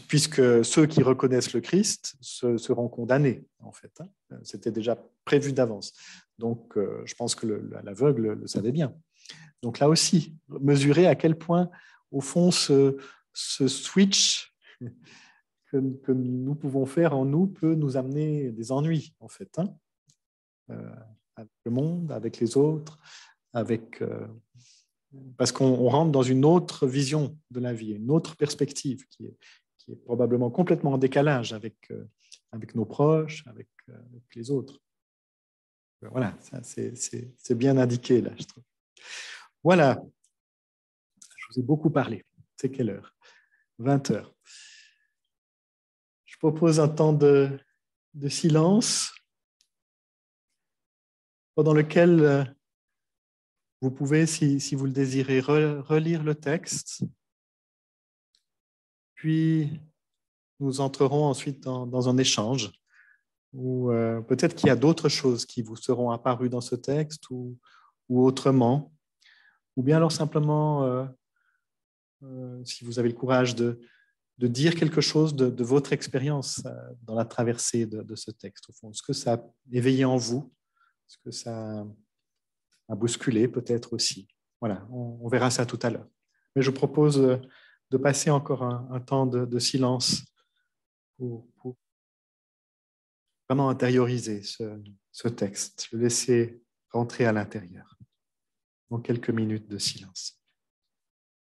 Puisque ceux qui reconnaissent le Christ seront condamnés, en fait. Hein. C'était déjà prévu d'avance. Donc, je pense que l'aveugle le savait bien. Donc là aussi, mesurer à quel point, au fond, ce switch que nous pouvons faire en nous peut nous amener des ennuis, en fait. Hein. avec le monde, avec les autres, parce qu'on rentre dans une autre vision de la vie, une autre perspective qui est probablement complètement en décalage avec nos proches, avec les autres. Voilà, c'est bien indiqué là, je trouve. Voilà, je vous ai beaucoup parlé. C'est quelle heure? 20 heures. Je propose un temps de silence pendant lequel vous pouvez, si vous le désirez, relire le texte. Puis, nous entrerons ensuite dans un échange où peut-être qu'il y a d'autres choses qui vous seront apparues dans ce texte ou autrement. Ou bien alors simplement, si vous avez le courage de dire quelque chose de votre expérience dans la traversée de ce texte, au fond. Ce que ça a éveillé en vous, ce que ça a bousculé peut-être aussi. Voilà, on verra ça tout à l'heure. Mais je propose de passer encore un temps de silence pour vraiment intérioriser ce texte, le laisser rentrer à l'intérieur. Dans quelques minutes de silence.